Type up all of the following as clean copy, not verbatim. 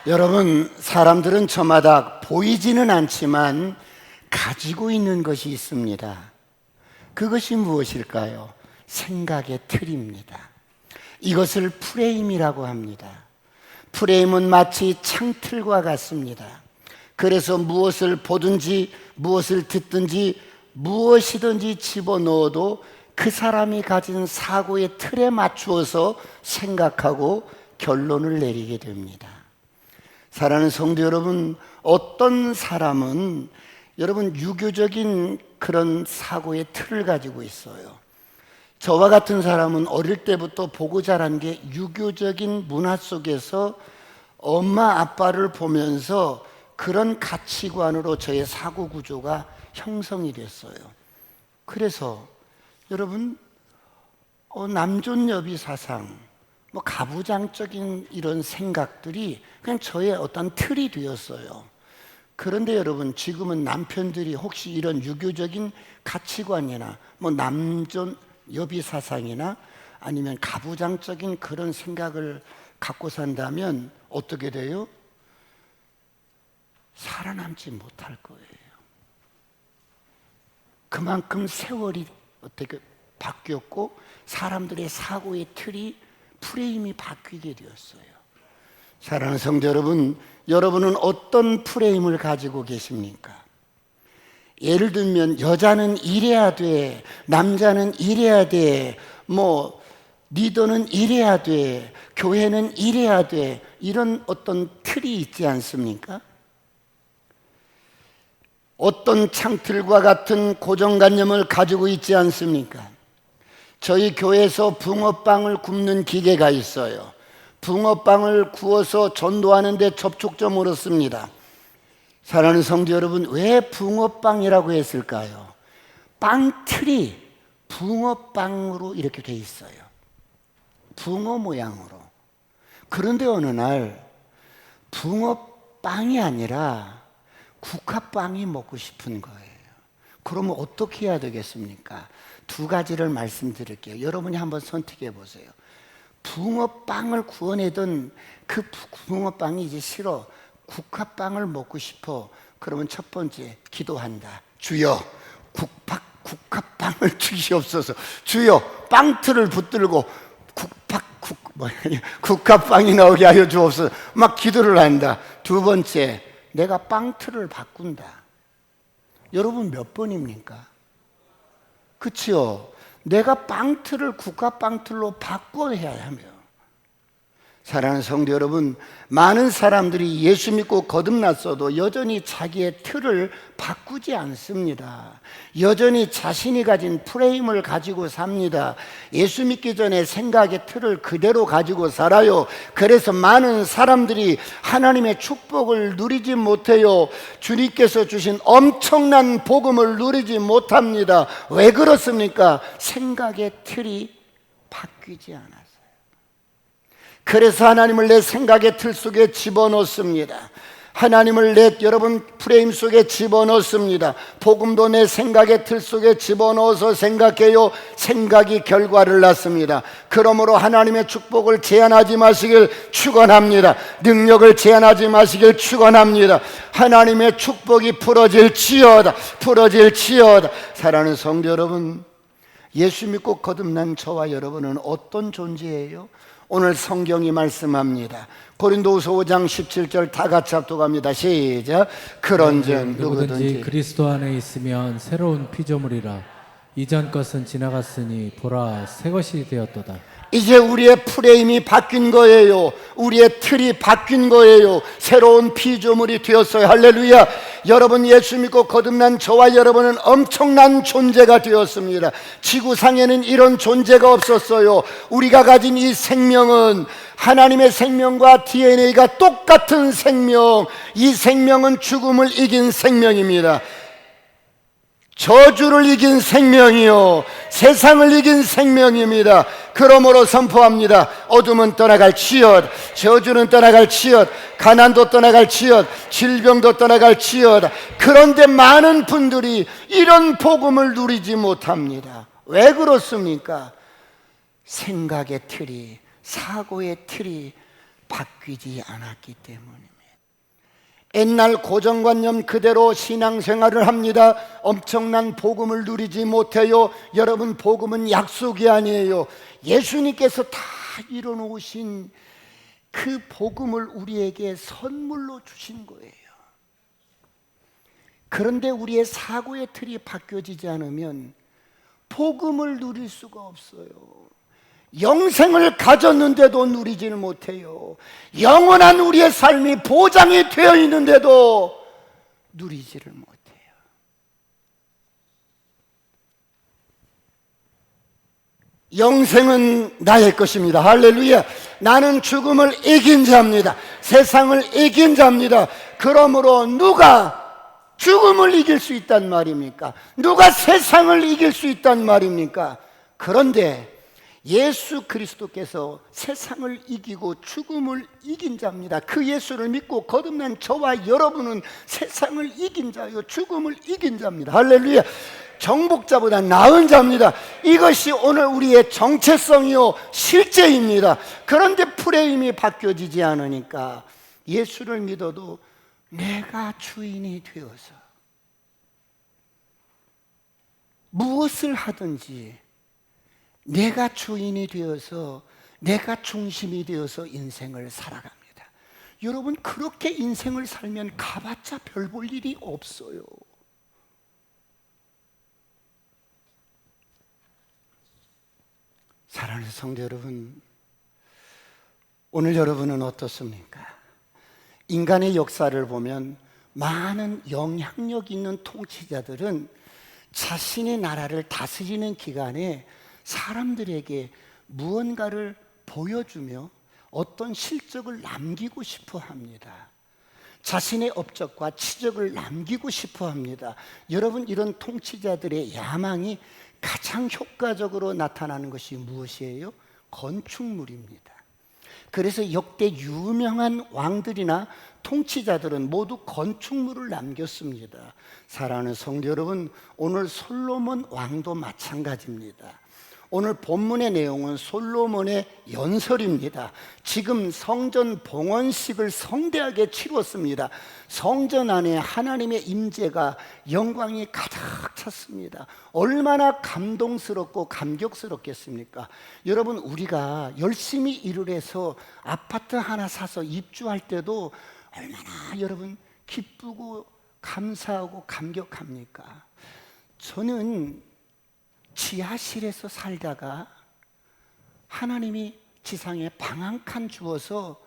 여러분, 사람들은 저마다 보이지는 않지만 가지고 있는 것이 있습니다. 그것이 무엇일까요? 생각의 틀입니다. 이것을 프레임이라고 합니다. 프레임은 마치 창틀과 같습니다. 그래서 무엇을 보든지 무엇을 듣든지 무엇이든지 집어넣어도 그 사람이 가진 사고의 틀에 맞추어서 생각하고 결론을 내리게 됩니다. 사랑하는 성도 여러분, 어떤 사람은 여러분 유교적인 그런 사고의 틀을 가지고 있어요. 저와 같은 사람은 어릴 때부터 보고 자란 게 유교적인 문화 속에서 엄마 아빠를 보면서 그런 가치관으로 저의 사고 구조가 형성이 됐어요. 그래서 여러분, 남존여비 사상, 가부장적인 이런 생각들이 그냥 저의 어떤 틀이 되었어요. 그런데 여러분, 지금은 남편들이 혹시 이런 유교적인 가치관이나 남존 여비 사상이나 아니면 가부장적인 그런 생각을 갖고 산다면 어떻게 돼요? 살아남지 못할 거예요. 그만큼 세월이 어떻게 바뀌었고 사람들의 사고의 틀이 프레임이 바뀌게 되었어요. 사랑하는 성도 여러분, 여러분은 어떤 프레임을 가지고 계십니까? 예를 들면 여자는 이래야 돼, 남자는 이래야 돼, 리더는 이래야 돼, 교회는 이래야 돼, 이런 어떤 틀이 있지 않습니까? 어떤 창틀과 같은 고정관념을 가지고 있지 않습니까? 저희 교회에서 붕어빵을 굽는 기계가 있어요. 붕어빵을 구워서 전도하는 데 접촉점으로 씁니다. 사랑하는 성도 여러분, 왜 붕어빵이라고 했을까요? 빵틀이 붕어빵으로 이렇게 돼 있어요. 붕어 모양으로. 그런데 어느 날 붕어빵이 아니라 국화빵이 먹고 싶은 거예요. 그러면 어떻게 해야 되겠습니까? 두 가지를 말씀드릴게요. 여러분이 한번 선택해 보세요. 붕어빵을 구워내던 그 붕어빵이 이제 싫어. 국화빵을 먹고 싶어. 그러면 첫 번째 기도한다. 주여, 국화빵을 주시옵소서. 주여, 빵틀을 붙들고 국화빵이 나오게 하여 주옵소서. 막 기도를 한다. 두 번째, 내가 빵틀을 바꾼다. 여러분 몇 번입니까? 그치요? 내가 빵틀을 국화빵틀로 바꿔야 하며. 사랑하는 성도 여러분, 많은 사람들이 예수 믿고 거듭났어도 여전히 자기의 틀을 바꾸지 않습니다. 여전히 자신이 가진 프레임을 가지고 삽니다. 예수 믿기 전에 생각의 틀을 그대로 가지고 살아요. 그래서 많은 사람들이 하나님의 축복을 누리지 못해요. 주님께서 주신 엄청난 복음을 누리지 못합니다. 왜 그렇습니까? 생각의 틀이 바뀌지 않아요. 그래서 하나님을 내 생각의 틀 속에 집어넣습니다. 하나님을 내 여러분 프레임 속에 집어넣습니다. 복음도 내 생각의 틀 속에 집어넣어서 생각해요. 생각이 결과를 낳습니다. 그러므로 하나님의 축복을 제한하지 마시길 축원합니다. 능력을 제한하지 마시길 축원합니다. 하나님의 축복이 풀어질지어다. 사랑하는 성도 여러분, 예수 믿고 거듭난 저와 여러분은 어떤 존재예요? 오늘 성경이 말씀합니다. 고린도후서 5장 17절 다 같이 합독합니다. 시작. 그런즉 누구든지 그리스도 안에 있으면 새로운 피조물이라. 이전 것은 지나갔으니 보라 새 것이 되었도다. 이제 우리의 프레임이 바뀐 거예요. 우리의 틀이 바뀐 거예요. 새로운 피조물이 되었어요. 할렐루야. 여러분 예수 믿고 거듭난 저와 여러분은 엄청난 존재가 되었습니다. 지구상에는 이런 존재가 없었어요. 우리가 가진 이 생명은 하나님의 생명과 DNA가 똑같은 생명. 이 생명은 죽음을 이긴 생명입니다. 저주를 이긴 생명이요 세상을 이긴 생명입니다. 그러므로 선포합니다. 어둠은 떠나갈지어다. 저주는 떠나갈지어다. 가난도 떠나갈지어다. 질병도 떠나갈지어다. 그런데 많은 분들이 이런 복음을 누리지 못합니다. 왜 그렇습니까? 생각의 틀이, 사고의 틀이 바뀌지 않았기 때문입니다. 옛날 고정관념 그대로 신앙생활을 합니다. 엄청난 복음을 누리지 못해요. 여러분, 복음은 약속이 아니에요. 예수님께서 다 이뤄놓으신 그 복음을 우리에게 선물로 주신 거예요. 그런데 우리의 사고의 틀이 바뀌어지지 않으면 복음을 누릴 수가 없어요. 영생을 가졌는데도 누리지를 못해요. 영원한 우리의 삶이 보장이 되어 있는데도 누리지를 못해요. 영생은 나의 것입니다. 할렐루야. 나는 죽음을 이긴 자입니다. 세상을 이긴 자입니다. 그러므로 누가 죽음을 이길 수 있단 말입니까? 누가 세상을 이길 수 있단 말입니까? 그런데 예수 그리스도께서 세상을 이기고 죽음을 이긴 자입니다. 그 예수를 믿고 거듭난 저와 여러분은 세상을 이긴 자요, 죽음을 이긴 자입니다. 할렐루야. 정복자보다 나은 자입니다. 이것이 오늘 우리의 정체성이요 실제입니다. 그런데 프레임이 바뀌어지지 않으니까 예수를 믿어도 내가 주인이 되어서 무엇을 하든지 내가 주인이 되어서, 내가 중심이 되어서 인생을 살아갑니다. 여러분, 그렇게 인생을 살면 가봤자 별 볼 일이 없어요. 사랑하는 성도 여러분, 오늘 여러분은 어떻습니까? 인간의 역사를 보면 많은 영향력 있는 통치자들은 자신의 나라를 다스리는 기간에 사람들에게 무언가를 보여주며 어떤 실적을 남기고 싶어 합니다. 자신의 업적과 치적을 남기고 싶어 합니다. 여러분, 이런 통치자들의 야망이 가장 효과적으로 나타나는 것이 무엇이에요? 건축물입니다. 그래서 역대 유명한 왕들이나 통치자들은 모두 건축물을 남겼습니다. 사랑하는 성도 여러분, 오늘 솔로몬 왕도 마찬가지입니다. 오늘 본문의 내용은 솔로몬의 연설입니다. 지금 성전 봉헌식을 성대하게 치렀습니다. 성전 안에 하나님의 임재가, 영광이 가득 찼습니다. 얼마나 감동스럽고 감격스럽겠습니까? 여러분, 우리가 열심히 일을 해서 아파트 하나 사서 입주할 때도 얼마나 여러분 기쁘고 감사하고 감격합니까? 저는 지하실에서 살다가 하나님이 지상에 방 한 칸 주어서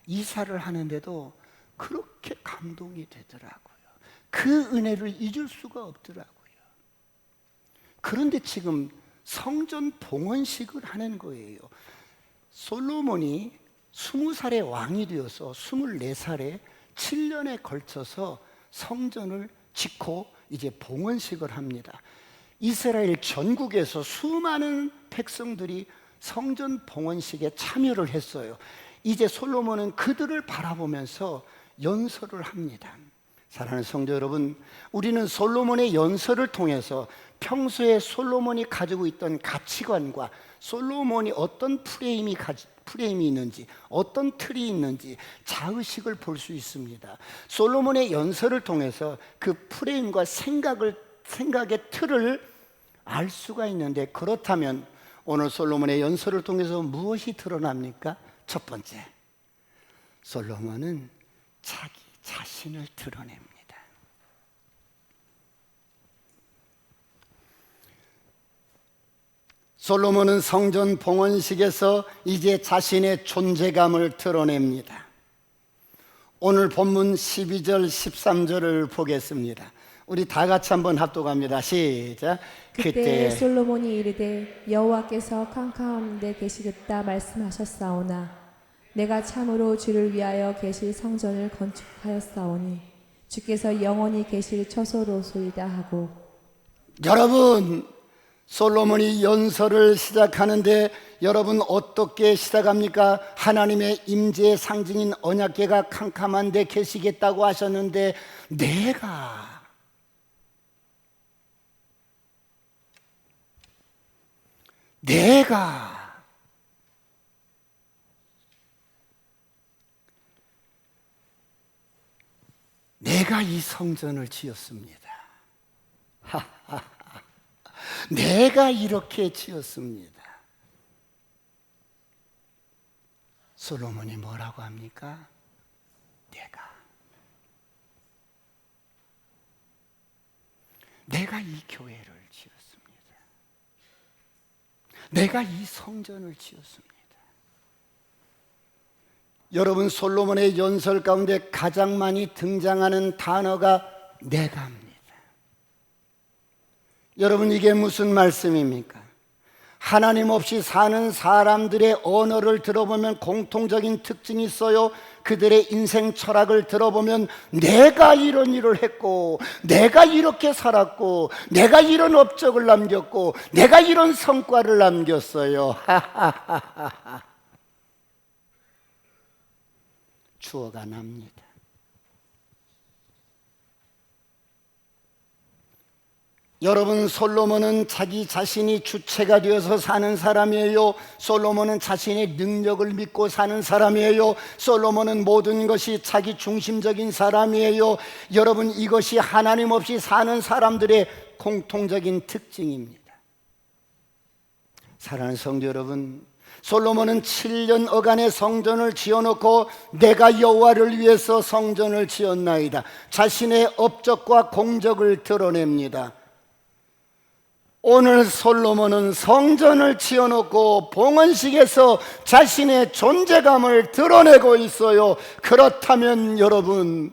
이사를 하는데도 그렇게 감동이 되더라고요. 그 은혜를 잊을 수가 없더라고요. 그런데 지금 성전 봉헌식을 하는 거예요. 솔로몬이 20살의 왕이 되어서 24살에 7년에 걸쳐서 성전을 짓고 이제 봉헌식을 합니다. 이스라엘 전국에서 수많은 백성들이 성전 봉헌식에 참여를 했어요. 이제 솔로몬은 그들을 바라보면서 연설을 합니다. 사랑하는 성도 여러분, 우리는 솔로몬의 연설을 통해서 평소에 솔로몬이 가지고 있던 가치관과 솔로몬이 어떤 프레임이 있는지, 어떤 틀이 있는지 자의식을 볼 수 있습니다. 솔로몬의 연설을 통해서 그 프레임과 생각의 틀을 알 수가 있는데, 그렇다면 오늘 솔로몬의 연설을 통해서 무엇이 드러납니까? 첫 번째, 솔로몬은 자기 자신을 드러냅니다. 솔로몬은 성전 봉헌식에서 이제 자신의 존재감을 드러냅니다. 오늘 본문 12절 13절을 보겠습니다. 우리 다 같이 한번 합독합니다. 시작. 그때 솔로몬이 이르되 여호와께서 캄캄한 데 계시겠다 말씀하셨사오나 내가 참으로 주를 위하여 계실 성전을 건축하였사오니 주께서 영원히 계실 처소로소이다 하고. 여러분, 솔로몬이 연설을 시작하는데 여러분 어떻게 시작합니까? 하나님의 임재의 상징인 언약궤가 캄캄한 데 계시겠다고 하셨는데 내가 내가 이 성전을 지었습니다. 내가 이렇게 지었습니다. 솔로몬이 뭐라고 합니까? 내가 이 교회를 지었습니다. 내가 이 성전을 지었습니다. 여러분, 솔로몬의 연설 가운데 가장 많이 등장하는 단어가 내가입니다. 여러분, 이게 무슨 말씀입니까? 하나님 없이 사는 사람들의 언어를 들어보면 공통적인 특징이 있어요. 그들의 인생 철학을 들어보면 내가 이런 일을 했고, 내가 이렇게 살았고, 내가 이런 업적을 남겼고, 내가 이런 성과를 남겼어요. 추어가 납니다. 여러분, 솔로몬은 자기 자신이 주체가 되어서 사는 사람이에요. 솔로몬은 자신의 능력을 믿고 사는 사람이에요. 솔로몬은 모든 것이 자기 중심적인 사람이에요. 여러분, 이것이 하나님 없이 사는 사람들의 공통적인 특징입니다. 사랑하는 성도 여러분, 솔로몬은 7년 어간의 성전을 지어놓고 내가 여호와를 위해서 성전을 지었나이다, 자신의 업적과 공적을 드러냅니다. 오늘 솔로몬은 성전을 지어놓고 봉헌식에서 자신의 존재감을 드러내고 있어요. 그렇다면 여러분,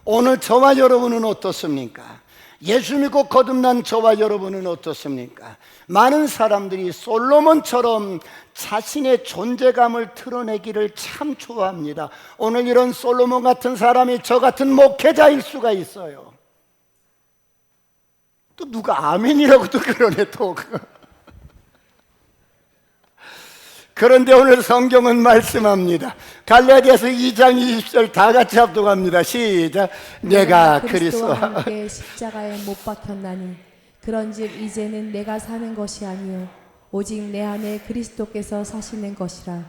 오늘 저와 여러분은 어떻습니까? 예수 믿고 거듭난 저와 여러분은 어떻습니까? 많은 사람들이 솔로몬처럼 자신의 존재감을 드러내기를 참 좋아합니다. 오늘 이런 솔로몬 같은 사람이 저 같은 목회자일 수가 있어요. 또 누가 아멘이라고 또 그러네 또. 그런데 오늘 성경은 말씀합니다. 갈라디아서 2장 20절 다 같이 합독합니다. 시작. 내가 그리스도와 함께 십자가에 못 박혔나니 그런즉 이제는 내가 사는 것이 아니요 오직 내 안에 그리스도께서 사시는 것이라.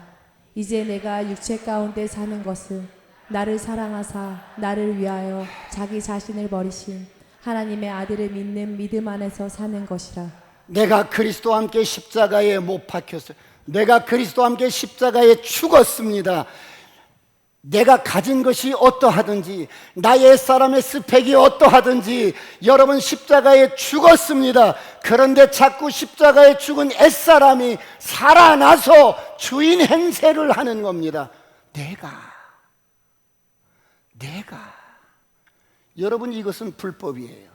이제 내가 육체 가운데 사는 것은 나를 사랑하사 나를 위하여 자기 자신을 버리신 하나님의 아들을 믿는 믿음 안에서 사는 것이라. 내가 그리스도와 함께 십자가에 못 박혔어요. 내가 그리스도와 함께 십자가에 죽었습니다. 내가 가진 것이 어떠하든지, 나의 옛사람의 스펙이 어떠하든지, 여러분 십자가에 죽었습니다. 그런데 자꾸 십자가에 죽은 옛사람이 살아나서 주인 행세를 하는 겁니다. 내가 여러분, 이것은 불법이에요.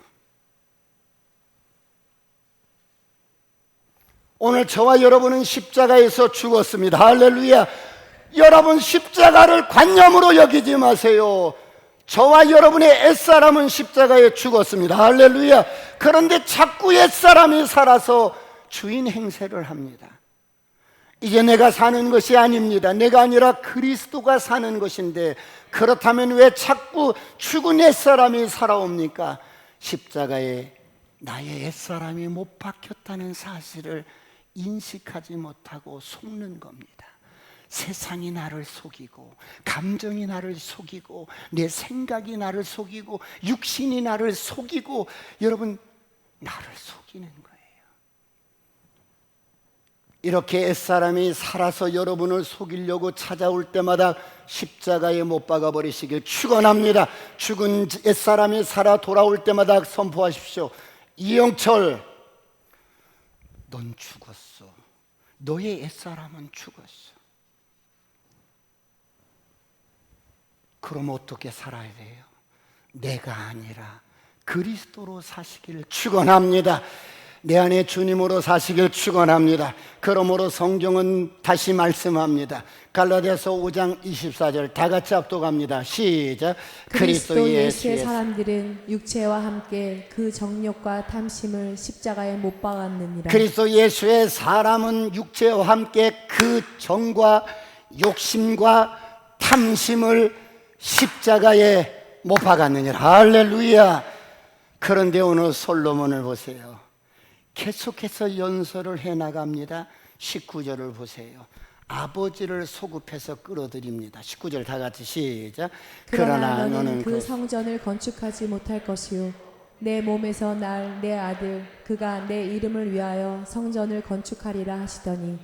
오늘 저와 여러분은 십자가에서 죽었습니다. 할렐루야. 여러분, 십자가를 관념으로 여기지 마세요. 저와 여러분의 옛사람은 십자가에 죽었습니다. 할렐루야. 그런데 자꾸 옛사람이 살아서 주인 행세를 합니다. 이제 내가 사는 것이 아닙니다. 내가 아니라 그리스도가 사는 것인데, 그렇다면 왜 자꾸 죽은 옛사람이 살아옵니까? 십자가에 나의 옛사람이 못 박혔다는 사실을 인식하지 못하고 속는 겁니다. 세상이 나를 속이고, 감정이 나를 속이고, 내 생각이 나를 속이고, 육신이 나를 속이고, 여러분, 나를 속이는 거예요. 이렇게 옛사람이 살아서 여러분을 속이려고 찾아올 때마다 십자가에 못 박아버리시길 축원합니다. 죽은 옛사람이 살아 돌아올 때마다 선포하십시오. 이영철, 넌 죽었어. 너의 옛사람은 죽었어. 그럼 어떻게 살아야 돼요? 내가 아니라 그리스도로 사시기를 축원합니다. 내 안에 주님으로 사시길 축원합니다. 그러므로 성경은 다시 말씀합니다. 갈라디아서 5장 24절 다 같이 합독합니다. 시작. 그리스도 예수의 사람들은 육체와 함께 그 정욕과 탐심을 십자가에 못 박았느니라. 그리스도 예수의 사람은 육체와 함께 그 정과 욕심과 탐심을 십자가에 못 박았느니라. 할렐루야. 그런데 오늘 솔로몬을 보세요. 계속해서 연설을 해나갑니다. 19절을 보세요. 아버지를 소급해서 끌어들입니다. 19절 다 같이 시작. 그러나 너는 그 성전을 건축하지 못할 것이요 내 몸에서 날 내 아들 그가 내 이름을 위하여 성전을 건축하리라 하시더니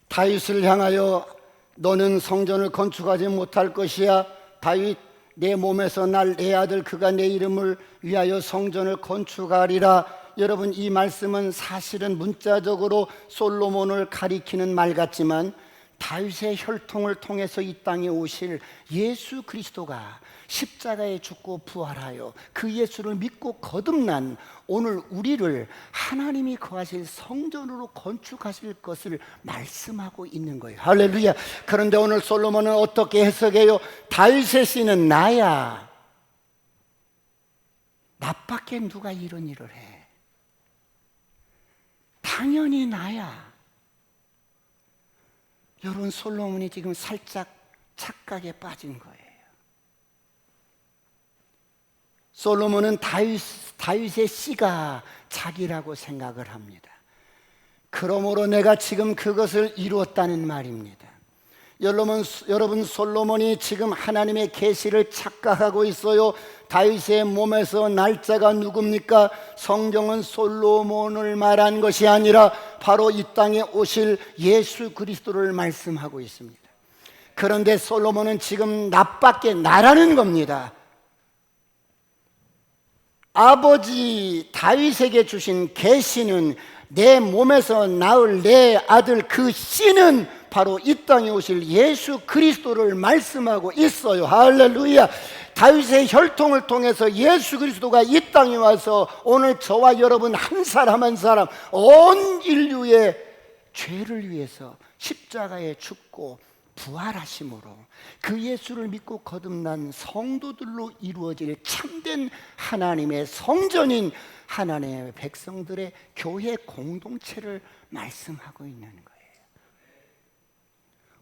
다윗을 향하여 너는 성전을 건축하지 못할 것이야. 다윗 내 몸에서 날 내 아들 그가 내 이름을 위하여 성전을 건축하리라. 여러분, 이 말씀은 사실은 문자적으로 솔로몬을 가리키는 말 같지만 다윗의 혈통을 통해서 이 땅에 오실 예수 그리스도가 십자가에 죽고 부활하여 그 예수를 믿고 거듭난 오늘 우리를 하나님이 거하실 성전으로 건축하실 것을 말씀하고 있는 거예요. 할렐루야. 그런데 오늘 솔로몬은 어떻게 해석해요? 다윗의 씨는 나야. 나밖에 누가 이런 일을 해? 당연히 나야. 여러분, 솔로몬이 지금 살짝 착각에 빠진 거예요. 솔로몬은 다윗의 씨가 자기라고 생각을 합니다. 그러므로 내가 지금 그것을 이루었다는 말입니다. 여러분, 솔로몬이 지금 하나님의 계시를 착각하고 있어요. 다윗의 몸에서 날짜가 누굽니까? 성경은 솔로몬을 말한 것이 아니라 바로 이 땅에 오실 예수 그리스도를 말씀하고 있습니다. 그런데 솔로몬은 지금 나밖에 나라는 겁니다. 아버지 다윗에게 주신 계시는 내 몸에서 낳을 내 아들 그 씨는 바로 이 땅에 오실 예수 그리스도를 말씀하고 있어요. 할렐루야. 다윗의 혈통을 통해서 예수 그리스도가 이 땅에 와서 오늘 저와 여러분 한 사람 한 사람 온 인류의 죄를 위해서 십자가에 죽고 부활하심으로 그 예수를 믿고 거듭난 성도들로 이루어질 참된 하나님의 성전인 하나님의 백성들의 교회 공동체를 말씀하고 있는 거예요.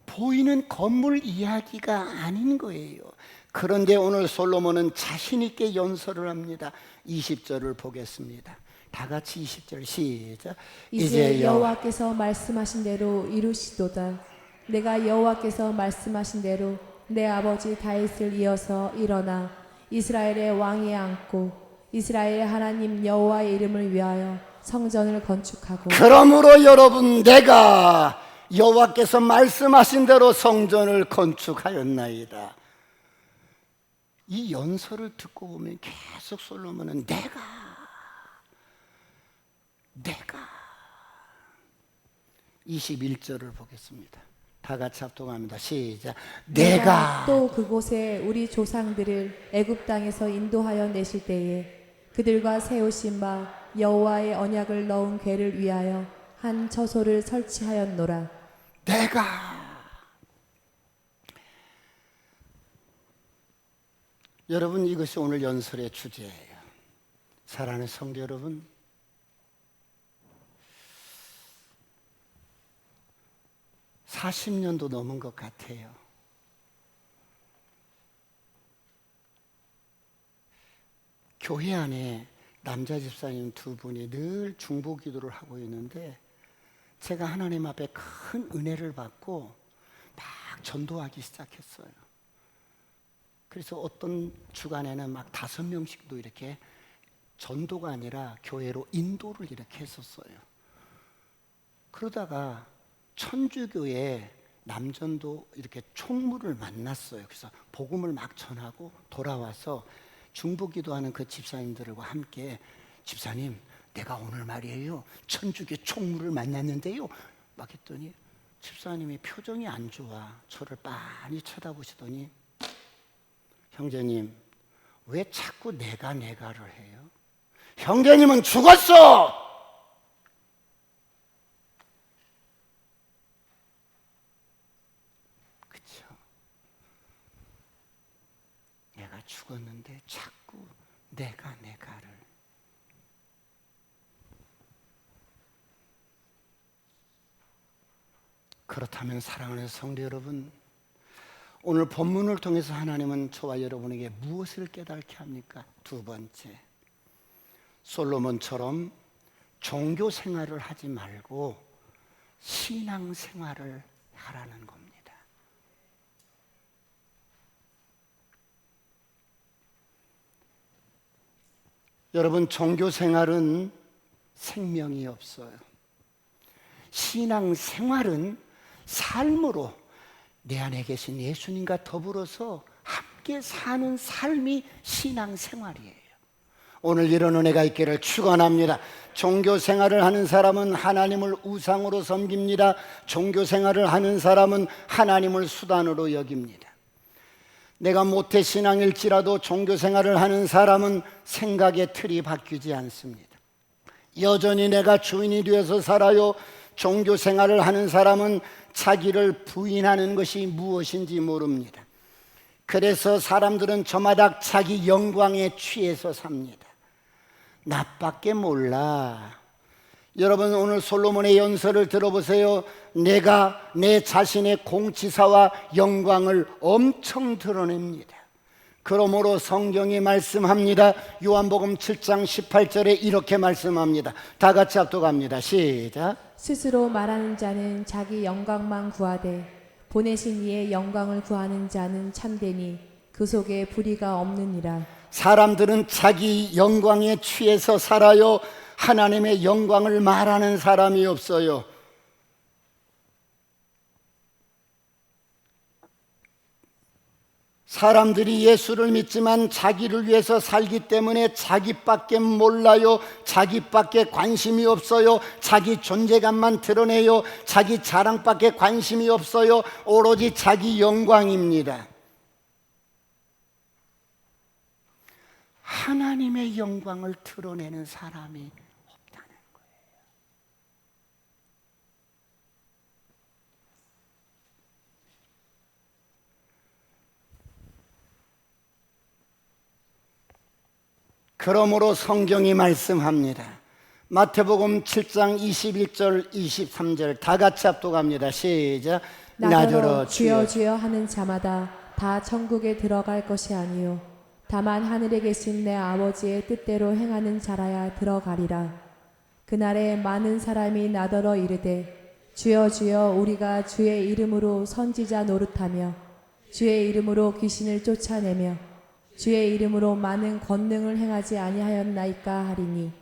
보이는 건물 이야기가 아닌 거예요. 그런데 오늘 솔로몬은 자신 있게 연설을 합니다. 20절을 보겠습니다. 다 같이 20절 시작. 이제 여호와께서 말씀하신 대로 이루시도다. 내가 여호와께서 말씀하신 대로 내 아버지 다윗을 이어서 일어나 이스라엘의 왕위에 앉고 이스라엘의 하나님 여호와의 이름을 위하여 성전을 건축하고 그러므로 여러분 내가 여호와께서 말씀하신 대로 성전을 건축하였나이다. 이 연설을 듣고 보면 계속 솔로몬은 내가 21절을 보겠습니다. 다 같이 합동합니다. 시작. 내가 또 그곳에 우리 조상들을 애굽 땅에서 인도하여 내실 때에 그들과 세우신 바 여호와의 언약을 넣은 궤를 위하여 한 처소를 설치하였노라. 여러분, 이것이 오늘 연설의 주제예요. 사랑하는 성도 여러분, (40년도) 넘은 것 같아요. 교회 안에 남자 집사님 두 분이 늘 중보 기도를 하고 있는데 제가 하나님 앞에 큰 은혜를 받고 막 전도하기 시작했어요. 그래서 어떤 주간에는 막 5명씩도 이렇게 전도가 아니라 교회로 인도를 이렇게 했었어요. 그러다가 천주교회 남전도 이렇게 총무를 만났어요. 그래서 복음을 막 전하고 돌아와서 중보기도하는 그 집사님들과 함께 집사님, 내가 오늘 말이에요 천주교 총무를 만났는데요 막 했더니 집사님이 표정이 안 좋아. 저를 빤히 쳐다보시더니 형제님, 왜 자꾸 내가를 해요? 형제님은 죽었어! 내가 죽었는데 자꾸 내가를. 그렇다면 사랑하는 성도 여러분, 오늘 본문을 통해서 하나님은 저와 여러분에게 무엇을 깨닫게 합니까? 두 번째, 솔로몬처럼 종교 생활을 하지 말고 신앙생활을 하라는 겁니다. 여러분, 종교생활은 생명이 없어요. 신앙생활은 삶으로 내 안에 계신 예수님과 더불어서 함께 사는 삶이 신앙생활이에요. 오늘 이런 은혜가 있기를 축원합니다. 종교생활을 하는 사람은 하나님을 우상으로 섬깁니다. 종교생활을 하는 사람은 하나님을 수단으로 여깁니다. 내가 모태신앙일지라도 종교생활을 하는 사람은 생각의 틀이 바뀌지 않습니다. 여전히 내가 주인이 되어서 살아요. 종교생활을 하는 사람은 자기를 부인하는 것이 무엇인지 모릅니다. 그래서 사람들은 저마다 자기 영광에 취해서 삽니다. 나밖에 몰라. 여러분, 오늘 솔로몬의 연설을 들어보세요. 내가 내 자신의 공치사와 영광을 엄청 드러냅니다. 그러므로 성경이 말씀합니다. 요한복음 7장 18절에 이렇게 말씀합니다. 다 같이 합독합니다. 시작. 스스로 말하는 자는 자기 영광만 구하되 보내신 이의 영광을 구하는 자는 참되니 그 속에 불의가 없느니라. 사람들은 자기 영광에 취해서 살아요. 하나님의 영광을 말하는 사람이 없어요. 사람들이 예수를 믿지만 자기를 위해서 살기 때문에 자기밖에 몰라요. 자기밖에 관심이 없어요. 자기 존재감만 드러내요. 자기 자랑밖에 관심이 없어요. 오로지 자기 영광입니다. 하나님의 영광을 드러내는 사람이 없다는 거예요. 그러므로 성경이 말씀합니다. 마태복음 7장 21절 23절 다 같이 합독합니다. 시작. 나더러 주여 주여 하는 자마다 다 천국에 들어갈 것이 아니요 다만 하늘에 계신 내 아버지의 뜻대로 행하는 자라야 들어가리라. 그날에 많은 사람이 나더러 이르되 주여 주여 우리가 주의 이름으로 선지자 노릇하며 주의 이름으로 귀신을 쫓아내며 주의 이름으로 많은 권능을 행하지 아니하였나이까 하리니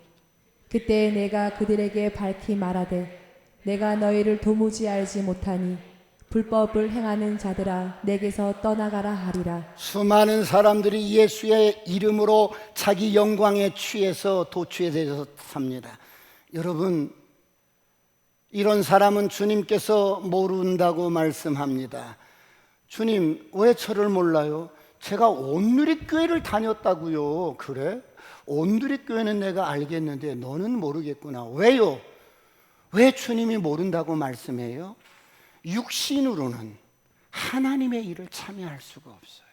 그때 내가 그들에게 밝히 말하되 내가 너희를 도무지 알지 못하니 불법을 행하는 자들아 내게서 떠나가라 하리라. 수많은 사람들이 예수의 이름으로 자기 영광에 취해서 도취해서 삽니다. 여러분, 이런 사람은 주님께서 모른다고 말씀합니다. 주님, 왜 저를 몰라요? 제가 온누리교회를 다녔다고요. 그래? 온누리교회는 내가 알겠는데 너는 모르겠구나. 왜요? 왜 주님이 모른다고 말씀해요? 육신으로는 하나님의 일을 참여할 수가 없어요.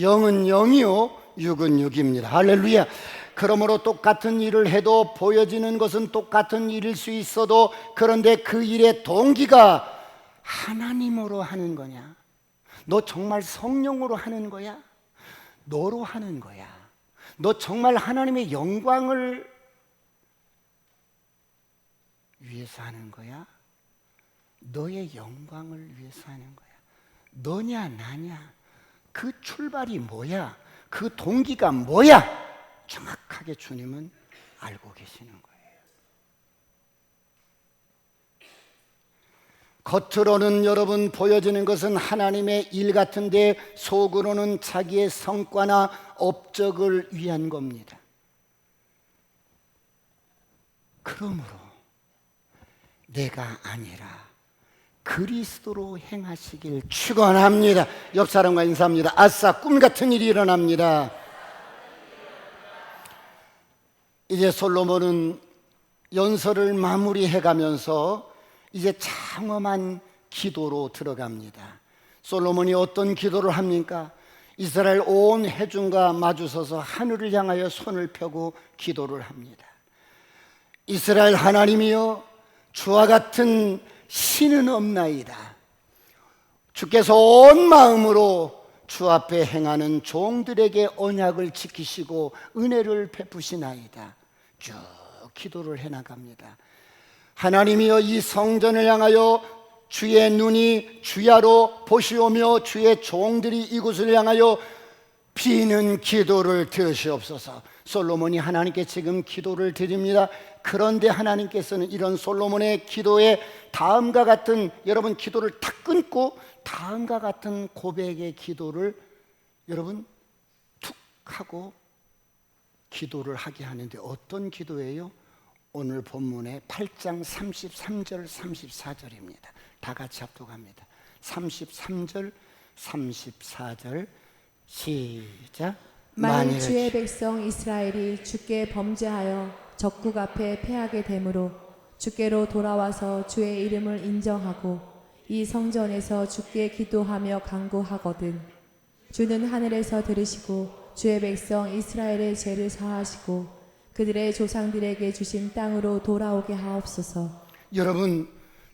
영은 영이요 육은 육입니다. 할렐루야. 그러므로 똑같은 일을 해도 보여지는 것은 똑같은 일일 수 있어도 그런데 그 일의 동기가 하나님으로 하는 거냐? 너 정말 성령으로 하는 거야? 너로 하는 거야? 너 정말 하나님의 영광을 위해서 하는 거야? 너의 영광을 위해서 하는 거야. 너냐 나냐? 그 출발이 뭐야? 그 동기가 뭐야? 정확하게 주님은 알고 계시는 거예요. 겉으로는 여러분 보여지는 것은 하나님의 일 같은데 속으로는 자기의 성과나 업적을 위한 겁니다. 그러므로 내가 아니라 그리스도로 행하시길 축원합니다. 옆 사람과 인사합니다. 아싸, 꿈 같은 일이 일어납니다. 이제 솔로몬은 연설을 마무리해 가면서 이제 장엄한 기도로 들어갑니다. 솔로몬이 어떤 기도를 합니까? 이스라엘 온 회중과 마주서서 하늘을 향하여 손을 펴고 기도를 합니다. 이스라엘 하나님이여, 주와 같은 신은 없나이다. 주께서 온 마음으로 주 앞에 행하는 종들에게 언약을 지키시고 은혜를 베푸시나이다. 쭉 기도를 해나갑니다. 하나님이여 이 성전을 향하여 주의 눈이 주야로 보시오며 주의 종들이 이곳을 향하여 비는 기도를 들으시옵소서. 솔로몬이 하나님께 지금 기도를 드립니다. 그런데 하나님께서는 이런 솔로몬의 기도에 다음과 같은, 여러분 기도를 탁 끊고 다음과 같은 고백의 기도를 여러분 툭 하고 기도를 하게 하는데, 어떤 기도예요? 오늘 본문의 8장 33절 34절입니다. 다 같이 합독합니다. 33절 34절 시작. 만일 주의 백성 이스라엘이 주께 범죄하여 적국 앞에 패하게 되므로 주께로 돌아와서 주의 이름을 인정하고 이 성전에서 주께 기도하며 간구하거든 주는 하늘에서 들으시고 주의 백성 이스라엘의 죄를 사하시고 그들의 조상들에게 주신 땅으로 돌아오게 하옵소서. 여러분,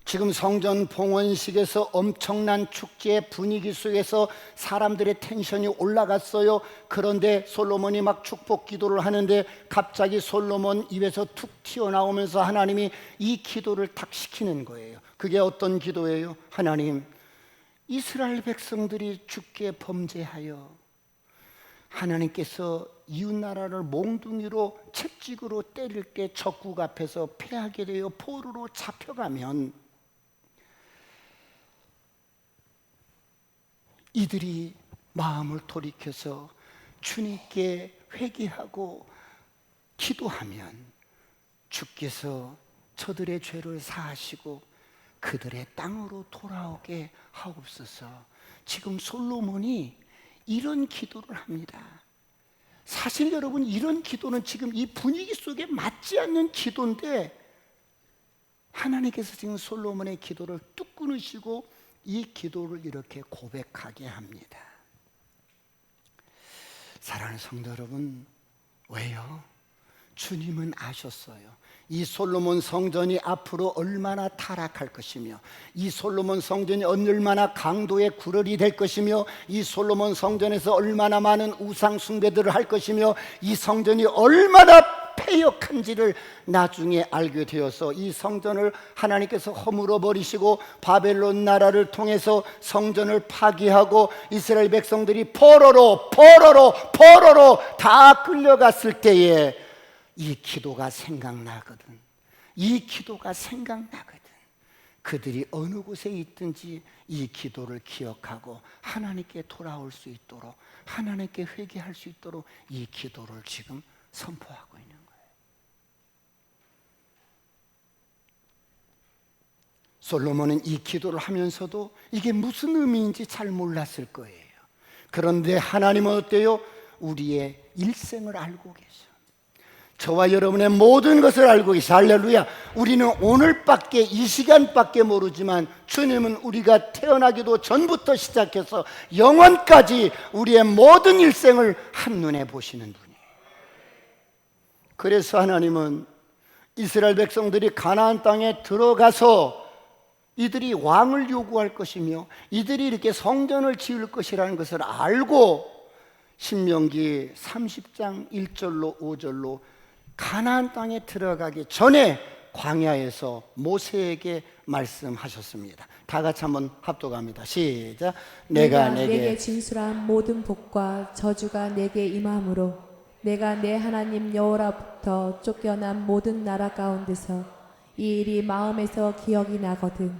지금 성전 봉헌식에서 엄청난 축제의 분위기 속에서 사람들의 텐션이 올라갔어요. 그런데 솔로몬이 막 축복 기도를 하는데 갑자기 솔로몬 입에서 툭 튀어나오면서 하나님이 이 기도를 탁 시키는 거예요. 그게 어떤 기도예요? 하나님, 이스라엘 백성들이 주께 범죄하여 하나님께서 이웃나라를 몽둥이로 채찍으로 때릴 때 적국 앞에서 패하게 되어 포로로 잡혀가면 이들이 마음을 돌이켜서 주님께 회개하고 기도하면 주께서 저들의 죄를 사하시고 그들의 땅으로 돌아오게 하옵소서. 지금 솔로몬이 이런 기도를 합니다. 사실 여러분, 이런 기도는 지금 이 분위기 속에 맞지 않는 기도인데 하나님께서 지금 솔로몬의 기도를 뚝 끊으시고 이 기도를 이렇게 고백하게 합니다. 사랑하는 성도 여러분, 왜요? 주님은 아셨어요. 이 솔로몬 성전이 앞으로 얼마나 타락할 것이며 이 솔로몬 성전이 얼마나 강도의 구럴이 될 것이며 이 솔로몬 성전에서 얼마나 많은 우상 숭배들을 할 것이며 이 성전이 얼마나 패역한지를 나중에 알게 되어서 이 성전을 하나님께서 허물어 버리시고 바벨론 나라를 통해서 성전을 파기하고 이스라엘 백성들이 포로로 다 끌려갔을 때에 이 기도가 생각나거든. 이 기도가 생각나거든. 그들이 어느 곳에 있든지 이 기도를 기억하고 하나님께 돌아올 수 있도록, 하나님께 회개할 수 있도록 이 기도를 지금 선포하고 있는 거예요. 솔로몬은 이 기도를 하면서도 이게 무슨 의미인지 잘 몰랐을 거예요. 그런데 하나님은 어때요? 우리의 일생을 알고 계셔. 저와 여러분의 모든 것을 알고 계시오. 할렐루야. 우리는 오늘밖에, 이 시간밖에 모르지만 주님은 우리가 태어나기도 전부터 시작해서 영원까지 우리의 모든 일생을 한눈에 보시는 분이에요. 그래서 하나님은 이스라엘 백성들이 가나안 땅에 들어가서 이들이 왕을 요구할 것이며 이들이 이렇게 성전을 지을 것이라는 것을 알고 신명기 30장 1절로 5절로 가나안 땅에 들어가기 전에 광야에서 모세에게 말씀하셨습니다. 다 같이 한번 합독합니다. 시작. 내가 내게 진술한 모든 복과 저주가 내게 임함으로 내가 내 하나님 여호와로부터 쫓겨난 모든 나라 가운데서 이 일이 마음에서 기억이 나거든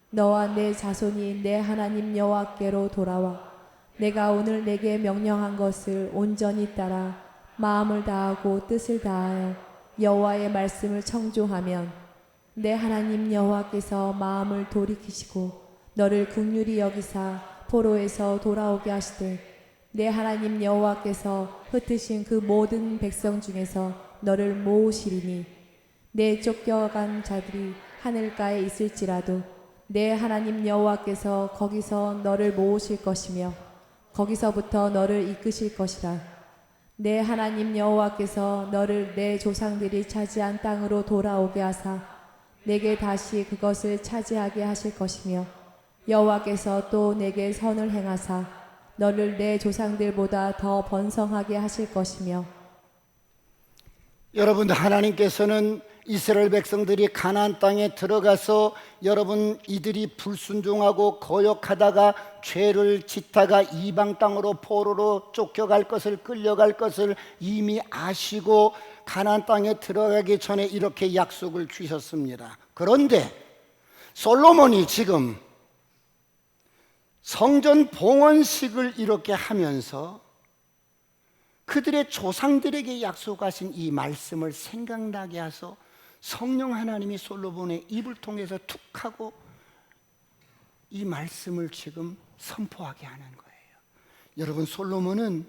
너와 내 자손이 내 하나님 여호와께로 돌아와 내가 오늘 내게 명령한 것을 온전히 따라 마음을 다하고 뜻을 다하여 여호와의 말씀을 청조하면 내 하나님 여호와께서 마음을 돌이키시고 너를 긍휼히 여기사 포로에서 돌아오게 하시되 내 하나님 여호와께서 흩으신 그 모든 백성 중에서 너를 모으시리니 내 쫓겨간 자들이 하늘가에 있을지라도 내 하나님 여호와께서 거기서 너를 모으실 것이며 거기서부터 너를 이끄실 것이라. 내 하나님 여호와께서 너를 내 조상들이 차지한 땅으로 돌아오게 하사 내게 다시 그것을 차지하게 하실 것이며 여호와께서 또 내게 선을 행하사 너를 내 조상들보다 더 번성하게 하실 것이며. 여러분, 하나님께서는 이스라엘 백성들이 가나안 땅에 들어가서 여러분 이들이 불순종하고 거역하다가 죄를 짓다가 이방 땅으로 포로로 쫓겨갈 것을 끌려갈 것을 이미 아시고 가나안 땅에 들어가기 전에 이렇게 약속을 주셨습니다. 그런데 솔로몬이 지금 성전 봉헌식을 이렇게 하면서 그들의 조상들에게 약속하신 이 말씀을 생각나게 해서 성령 하나님이 솔로몬의 입을 통해서 툭 하고 이 말씀을 지금 선포하게 하는 거예요. 여러분, 솔로몬은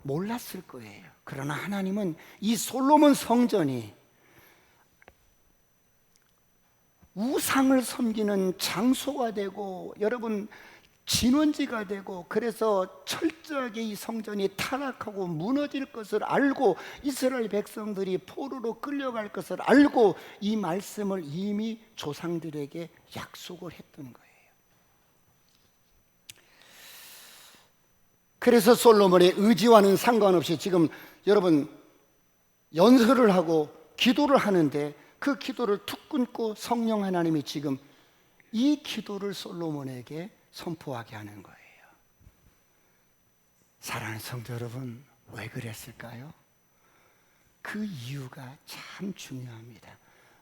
몰랐을 거예요. 그러나 하나님은 이 솔로몬 성전이 우상을 섬기는 장소가 되고 여러분 진원지가 되고 그래서 철저하게 이 성전이 타락하고 무너질 것을 알고 이스라엘 백성들이 포로로 끌려갈 것을 알고 이 말씀을 이미 조상들에게 약속을 했던 거예요. 그래서 솔로몬의 의지와는 상관없이 지금 여러분 연설을 하고 기도를 하는데 그 기도를 툭 끊고 성령 하나님이 지금 이 기도를 솔로몬에게 선포하게 하는 거예요. 사랑하는 성도 여러분, 왜 그랬을까요? 그 이유가 참 중요합니다.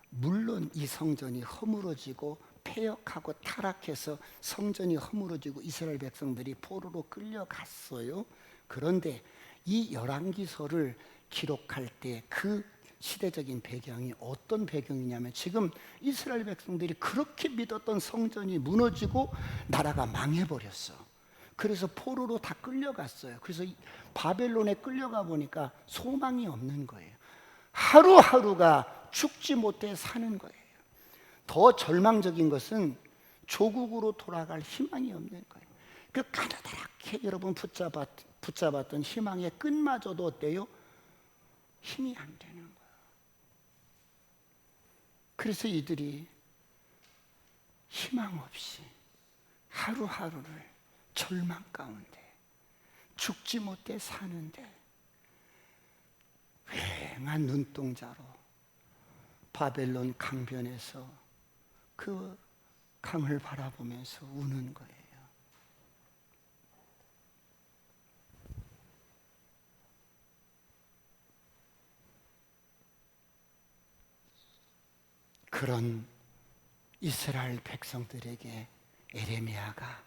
물론 이 성전이 허물어지고 폐역하고 타락해서 성전이 허물어지고 이스라엘 백성들이 포로로 끌려갔어요. 그런데 이 열왕기서를 기록할 때 그 시대적인 배경이 어떤 배경이냐면 지금 이스라엘 백성들이 그렇게 믿었던 성전이 무너지고 나라가 망해버렸어. 그래서 포로로 다 끌려갔어요. 그래서 바벨론에 끌려가 보니까 소망이 없는 거예요. 하루하루가 죽지 못해 사는 거예요. 더 절망적인 것은 조국으로 돌아갈 희망이 없는 거예요. 그 가다랗게 여러분 붙잡았던 희망의 끈마저도 어때요? 힘이 안 되는 거예요. 그래서 이들이 희망 없이 하루하루를 절망 가운데 죽지 못해 사는데 휑한 눈동자로 바벨론 강변에서 그 강을 바라보면서 우는 거예요. 그런 이스라엘 백성들에게 에레미야가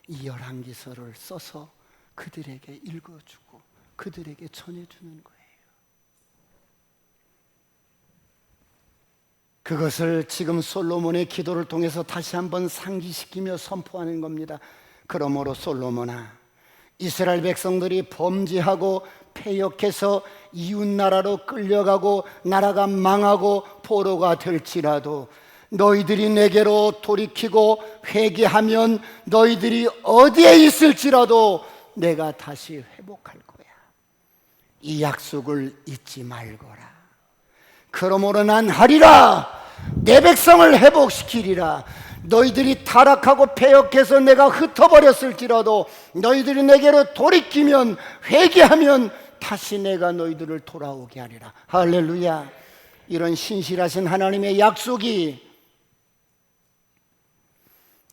이 열왕기서를 써서 그들에게 읽어주고 그들에게 전해주는 거예요. 그것을 지금 솔로몬의 기도를 통해서 다시 한번 상기시키며 선포하는 겁니다. 그러므로 솔로몬아, 이스라엘 백성들이 범죄하고 패역해서 이웃나라로 끌려가고 나라가 망하고 포로가 될지라도 너희들이 내게로 돌이키고 회개하면 너희들이 어디에 있을지라도 내가 다시 회복할 거야. 이 약속을 잊지 말거라. 그러므로 난 하리라. 내 백성을 회복시키리라. 너희들이 타락하고 패역해서 내가 흩어버렸을지라도 너희들이 내게로 돌이키면 회개하면 다시 내가 너희들을 돌아오게 하리라. 할렐루야. 이런 신실하신 하나님의 약속이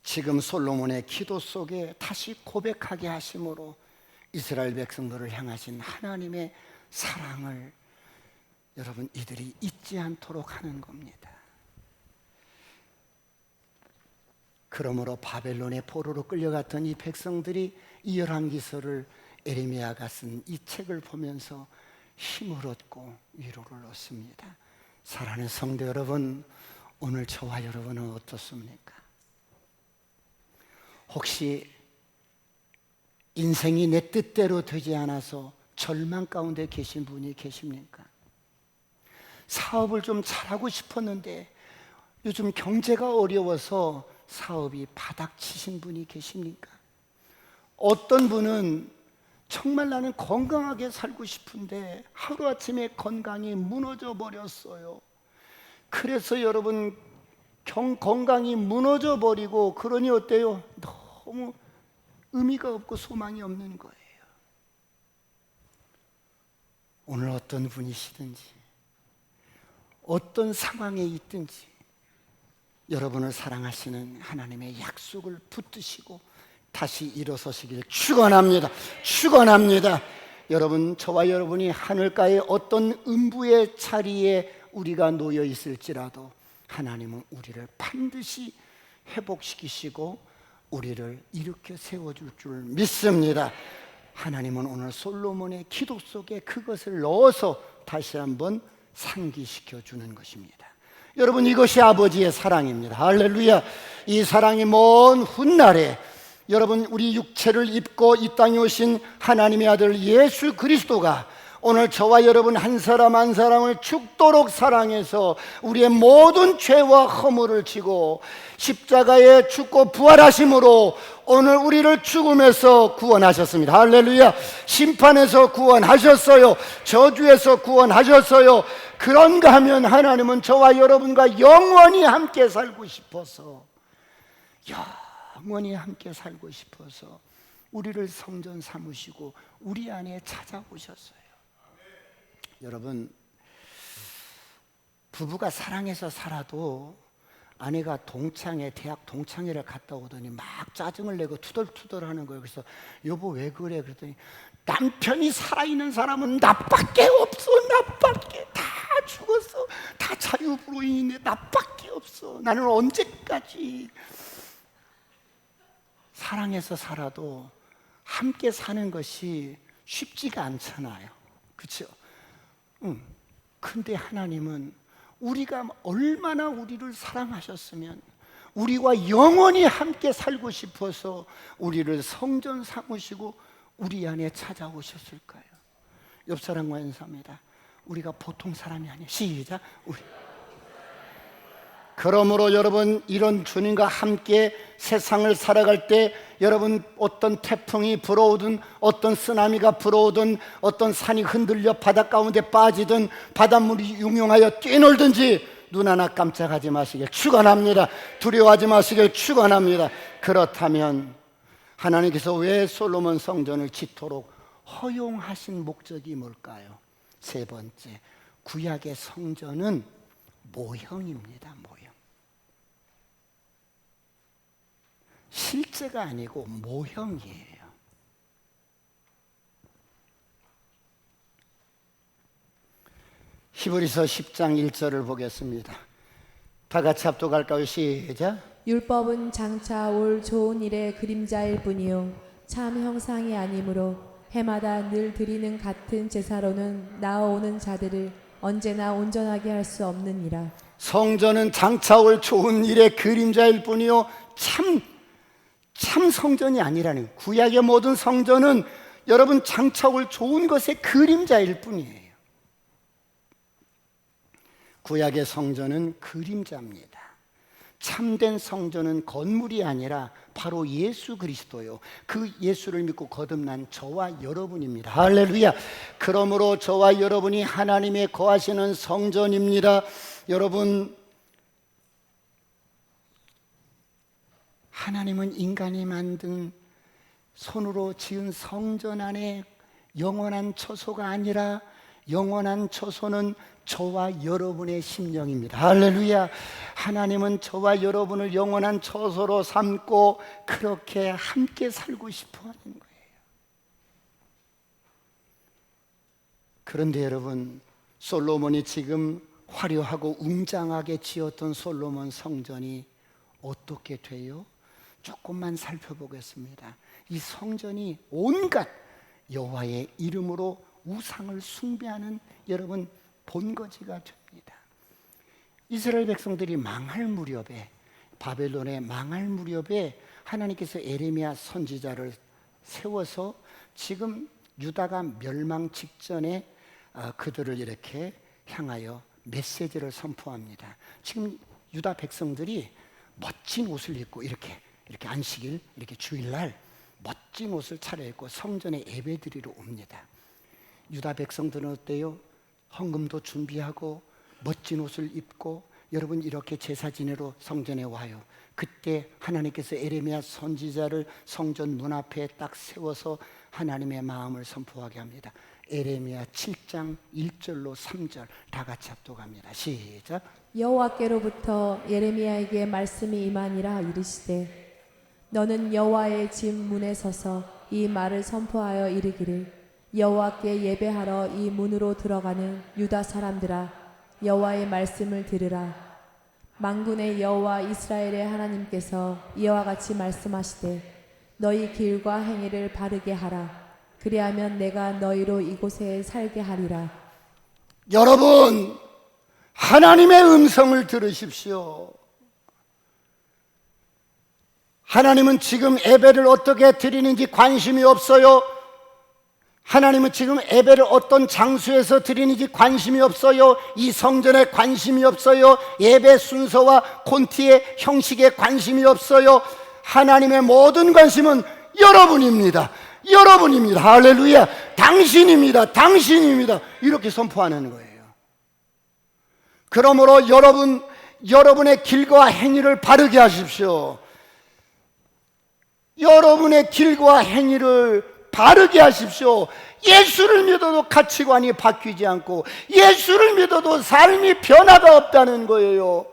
지금 솔로몬의 기도 속에 다시 고백하게 하심으로 이스라엘 백성들을 향하신 하나님의 사랑을 여러분 이들이 잊지 않도록 하는 겁니다. 그러므로 바벨론의 포로로 끌려갔던 이 백성들이 이 열왕기서를 에레미야가 쓴 이 책을 보면서 힘을 얻고 위로를 얻습니다. 사랑하는 성도 여러분, 오늘 저와 여러분은 어떻습니까? 혹시 인생이 내 뜻대로 되지 않아서 절망 가운데 계신 분이 계십니까? 사업을 좀 잘하고 싶었는데 요즘 경제가 어려워서 사업이 바닥치신 분이 계십니까? 어떤 분은 정말 나는 건강하게 살고 싶은데 하루아침에 건강이 무너져 버렸어요. 그래서 여러분 건강이 무너져 버리고 그러니 어때요? 너무 의미가 없고 소망이 없는 거예요. 오늘 어떤 분이시든지 어떤 상황에 있든지 여러분을 사랑하시는 하나님의 약속을 붙드시고 다시 일어서시길 축원합니다. 축원합니다. 여러분, 저와 여러분이 하늘가의 어떤 음부의 자리에 우리가 놓여 있을지라도 하나님은 우리를 반드시 회복시키시고 우리를 일으켜 세워줄 줄 믿습니다. 하나님은 오늘 솔로몬의 기도 속에 그것을 넣어서 다시 한번 상기시켜 주는 것입니다. 여러분, 이것이 아버지의 사랑입니다. 할렐루야. 이 사랑이 먼 훗날에 여러분, 우리 육체를 입고 이 땅에 오신 하나님의 아들 예수 그리스도가 오늘 저와 여러분 한 사람 한 사람을 죽도록 사랑해서 우리의 모든 죄와 허물을 지고 십자가에 죽고 부활하심으로 오늘 우리를 죽음에서 구원하셨습니다. 할렐루야. 심판에서 구원하셨어요. 저주에서 구원하셨어요. 그런가 하면 하나님은 저와 여러분과 영원히 함께 살고 싶어서 영원히 함께 살고 싶어서 우리를 성전 삼으시고 우리 안에 찾아오셨어요. 여러분, 부부가 사랑해서 살아도 아내가 대학 동창회를 갔다 오더니 막 짜증을 내고 투덜투덜하는 거예요. 그래서 여보 왜 그래? 그랬더니 남편이 살아있는 사람은 나밖에 없어. 나밖에 다 죽었어. 다 자유불호인인데 나밖에 없어. 나는 언제까지 사랑해서 살아도 함께 사는 것이 쉽지가 않잖아요. 그렇죠? 근데 하나님은 우리가 얼마나 우리를 사랑하셨으면 우리와 영원히 함께 살고 싶어서 우리를 성전 삼으시고 우리 안에 찾아오셨을까요? 옆 사람과 인사합니다. 우리가 보통 사람이 아니에요. 시작. 그러므로 여러분, 이런 주님과 함께 세상을 살아갈 때 여러분, 어떤 태풍이 불어오든 어떤 쓰나미가 불어오든 어떤 산이 흔들려 바다 가운데 빠지든 바닷물이 융용하여 뛰놀든지 눈 하나 깜짝하지 마시길 축원합니다. 두려워하지 마시길 축원합니다. 그렇다면 하나님께서 왜 솔로몬 성전을 짓도록 허용하신 목적이 뭘까요? 세 번째, 구약의 성전은 모형입니다. 모형. 실제가 아니고 모형이에요. 히브리서 10장 1절을 보겠습니다. 다 같이 합독할까요? 시작. 율법은 장차 올 좋은 일의 그림자일 뿐이요 참 형상이 아니므로 해마다 늘 드리는 같은 제사로는 나아오는 자들을 언제나 온전하게 할 수 없느니라. 성전은 장차 올 좋은 일의 그림자일 뿐이요 참 성전이 아니라는 거예요. 구약의 모든 성전은 여러분 장차 올 좋은 것의 그림자일 뿐이에요. 구약의 성전은 그림자입니다. 참된 성전은 건물이 아니라 바로 예수 그리스도요. 그 예수를 믿고 거듭난 저와 여러분입니다. 할렐루야. 그러므로 저와 여러분이 하나님의 거하시는 성전입니다. 여러분, 하나님은 인간이 만든 손으로 지은 성전 안에 영원한 처소가 아니라 영원한 처소는 저와 여러분의 심령입니다. 할렐루야. 하나님은 저와 여러분을 영원한 처소로 삼고 그렇게 함께 살고 싶어 하는 거예요. 그런데 여러분, 솔로몬이 지금 화려하고 웅장하게 지었던 솔로몬 성전이 어떻게 돼요? 조금만 살펴보겠습니다. 이 성전이 온갖 여호와의 이름으로 우상을 숭배하는 여러분 본거지가 됩니다. 이스라엘 백성들이 망할 무렵에, 바벨론의 망할 무렵에 하나님께서 에레미야 선지자를 세워서 지금 유다가 멸망 직전에 그들을 이렇게 향하여 메시지를 선포합니다. 지금 유다 백성들이 멋진 옷을 입고 이렇게 안식일, 이렇게 주일날 멋진 옷을 차려입고 성전에 예배드리러 옵니다. 유다 백성들은 어때요? 헌금도 준비하고 멋진 옷을 입고 여러분 이렇게 제사 지내러 성전에 와요. 그때 하나님께서 에레미야 선지자를 성전 문 앞에 딱 세워서 하나님의 마음을 선포하게 합니다. 에레미야 7장 1절로 3절 다 같이 합독합니다. 시작. 여호와께로부터 예레미야에게 말씀이 임하니라. 이르시되 너는 여호와의 집 문에 서서 이 말을 선포하여 이르기를 여호와께 예배하러 이 문으로 들어가는 유다 사람들아, 여호와의 말씀을 들으라. 만군의 여호와 이스라엘의 하나님께서 이와 같이 말씀하시되 너희 길과 행위를 바르게 하라. 그리하면 내가 너희로 이곳에 살게 하리라. 여러분, 하나님의 음성을 들으십시오. 하나님은 지금 예배를 어떻게 드리는지 관심이 없어요. 하나님은 지금 예배를 어떤 장소에서 드리는지 관심이 없어요. 이 성전에 관심이 없어요. 예배 순서와 콘티의 형식에 관심이 없어요. 하나님의 모든 관심은 여러분입니다. 여러분입니다. 할렐루야. 당신입니다. 당신입니다. 이렇게 선포하는 거예요. 그러므로 여러분의 길과 행위를 바르게 하십시오. 여러분의 길과 행위를 바르게 하십시오. 예수를 믿어도 가치관이 바뀌지 않고 예수를 믿어도 삶이 변화가 없다는 거예요.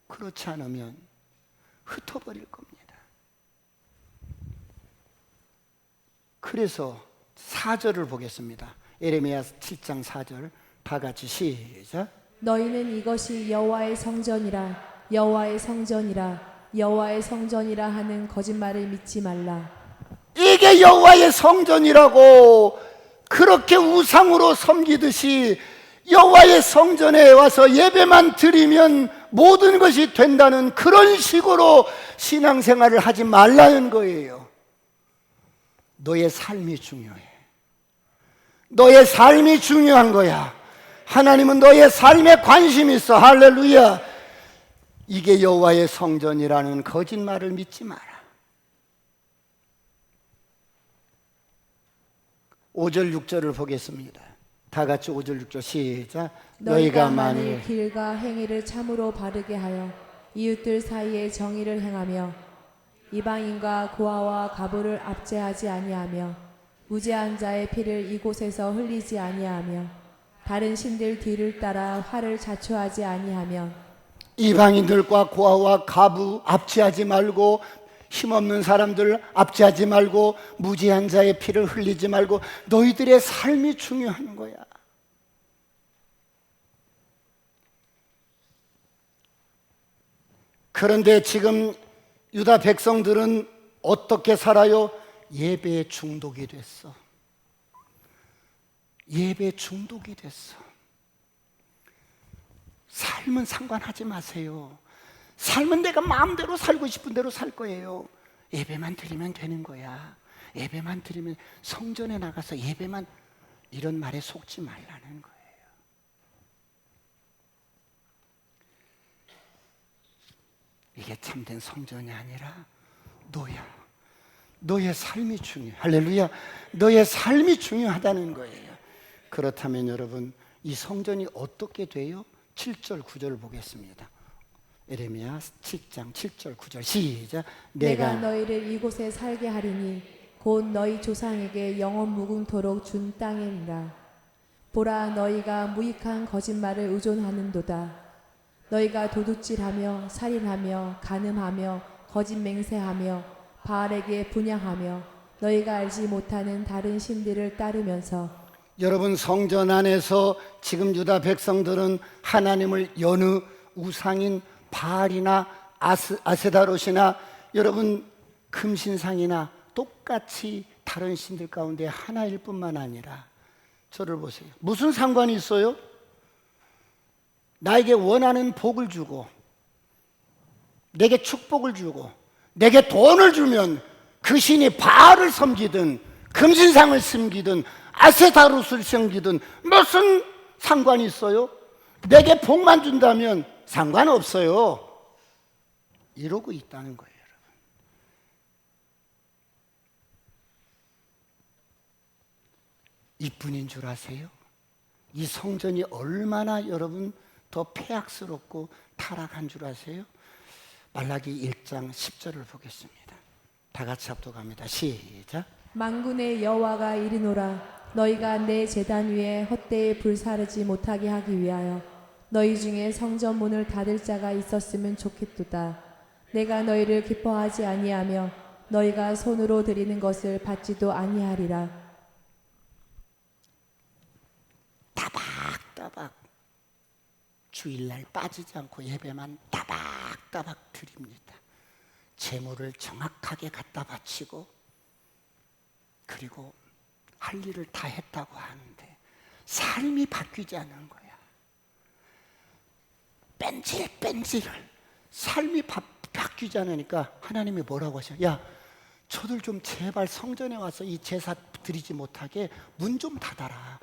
그렇지 않으면 흩어버릴 겁니다. 그래서 4절을 보겠습니다. 에레미야 7장 4절 다 같이 시작. 너희는 이것이 여호와의 성전이라, 여호와의 성전이라, 여호와의 성전이라 하는 거짓말을 믿지 말라. 이게 여호와의 성전이라고 그렇게 우상으로 섬기듯이 여호와의 성전에 와서 예배만 드리면 모든 것이 된다는 그런 식으로 신앙생활을 하지 말라는 거예요. 너의 삶이 중요해. 너의 삶이 중요한 거야. 하나님은 너의 삶에 관심이 있어. 할렐루야. 이게 여호와의 성전이라는 거짓말을 믿지 마라. 5절 6절을 보겠습니다. 다 같이 5절 6절 시작. 너희가 만일 길과 행위를 참으로 바르게 하여 이웃들 사이에 정의를 행하며 이방인과 고아와 가부를 압제하지 아니하며 무죄한 자의 피를 이곳에서 흘리지 아니하며 다른 신들 뒤를 따라 화를 자초하지 아니하며 이방인들과 고아와 가부 압제하지 말고 힘없는 사람들 압제하지 말고 무지한 자의 피를 흘리지 말고 너희들의 삶이 중요한 거야. 그런데 지금 유다 백성들은 어떻게 살아요? 예배에 중독이 됐어. 예배에 중독이 됐어. 삶은 상관하지 마세요. 삶은 내가 마음대로 살고 싶은 대로 살 거예요. 예배만 드리면 되는 거야. 예배만 드리면 성전에 나가서 예배만, 이런 말에 속지 말라는 거예요. 이게 참된 성전이 아니라 너야. 너의 삶이 중요해. 할렐루야. 너의 삶이 중요하다는 거예요. 그렇다면 여러분, 이 성전이 어떻게 돼요? 7절 9절을 보겠습니다. 에레미야 7장 7절 9절 시작. 내가 너희를 이곳에 살게 하리니 곧 너희 조상에게 영원 무궁토록 준 땅이니라. 보라, 너희가 무익한 거짓말을 의존하는도다. 너희가 도둑질하며 살인하며 간음하며 거짓 맹세하며 바알에게 분향하며 너희가 알지 못하는 다른 신들을 따르면서. 여러분, 성전 안에서 지금 유다 백성들은 하나님을 여느 우상인 바알이나 아세다롯이나 여러분 금신상이나 똑같이 다른 신들 가운데 하나일 뿐만 아니라, 저를 보세요. 무슨 상관이 있어요? 나에게 원하는 복을 주고 내게 축복을 주고 내게 돈을 주면 그 신이 바알을 섬기든 금신상을 섬기든 아세다롯을 섬기든 무슨 상관이 있어요? 내게 복만 준다면 상관없어요. 이러고 있다는 거예요. 여러분, 이뿐인 줄 아세요? 이 성전이 얼마나 여러분 더 폐악스럽고 타락한 줄 아세요? 말라기 1장 10절을 보겠습니다. 다 같이 합독합니다. 시작. 만군의 여호와가 이르노라. 너희가 내 제단 위에 헛되이 불사르지 못하게 하기 위하여 너희 중에 성전 문을 닫을 자가 있었으면 좋겠도다. 내가 너희를 기뻐하지 아니하며 너희가 손으로 드리는 것을 받지도 아니하리라. 따박따박 주일날 빠지지 않고 예배만 따박따박 드립니다. 재물을 정확하게 갖다 바치고 그리고 할 일을 다 했다고 하는데 삶이 바뀌지 않는 거야. 뺀질 삶이 바뀌지 않으니까 하나님이 뭐라고 하셔? 야, 저들 좀 제발 성전에 와서 이 제사 드리지 못하게 문 좀 닫아라.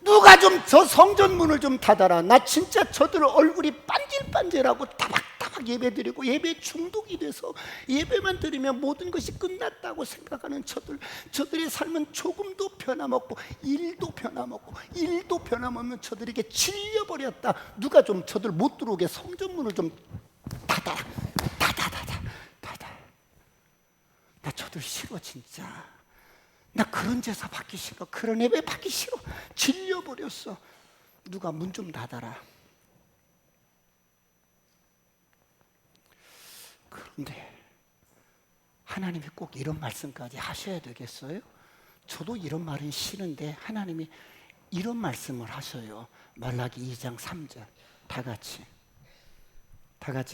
누가 좀 저 성전 문을 좀 닫아라. 나 진짜 저들 얼굴이 반질반질하고 따박따박 예배드리고 예배 중독이 돼서 예배만 드리면 모든 것이 끝났다고 생각하는 저들의 삶은 조금도 변함없고 일도 변함없는 저들에게 질려버렸다. 누가 좀 저들 못 들어오게 성전 문을 좀 닫아. 나 저들 싫어 진짜. 나 그런 제사 받기 싫어. 그런 예배 받기 싫어. 질려버렸어. 누가 문 좀 닫아라. 그런데 하나님이 꼭 이런 말씀까지 하셔야 되겠어요? 저도 이런 말은 싫은데 하나님이 이런 말씀을 하셔요. 말라기 2장 3절. 다 같이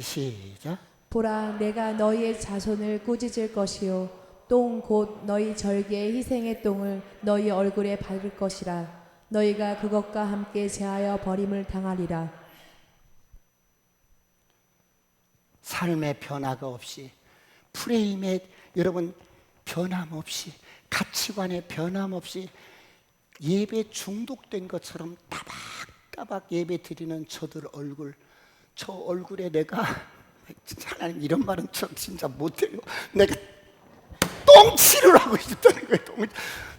시작. 보라, 내가 너희의 자손을 꾸짖을 것이요 똥 곧 너희 절기의 희생의 똥을 너희 얼굴에 바를 것이라. 너희가 그것과 함께 제하여 버림을 당하리라. 삶의 변화가 없이, 프레임의 여러분 변함없이, 가치관의 변함없이 예배 중독된 것처럼 따박따박 예배 드리는 저들 얼굴, 저 얼굴에 내가 진짜 하나님 이런 말은 저 진짜 못해요. 내가 똥칠을 하고 싶다는 거예요.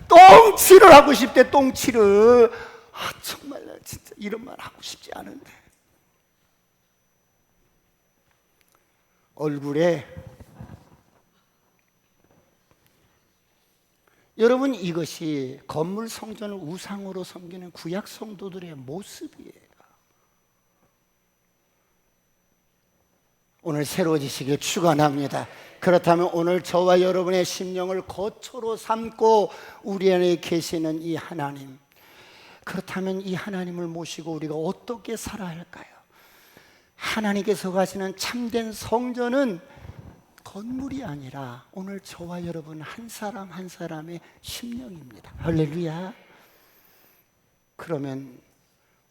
똥칠을 하고 싶대. 똥칠을. 정말 나 진짜 이런 말 하고 싶지 않은데 얼굴에 여러분 이것이 건물 성전을 우상으로 섬기는 구약 성도들의 모습이에요. 오늘 새로워지시길 축원합니다. 그렇다면 오늘 저와 여러분의 심령을 거처로 삼고 우리 안에 계시는 이 하나님, 그렇다면 이 하나님을 모시고 우리가 어떻게 살아야 할까요? 하나님께서 가시는 참된 성전은 건물이 아니라 오늘 저와 여러분 한 사람 한 사람의 심령입니다. 할렐루야. 그러면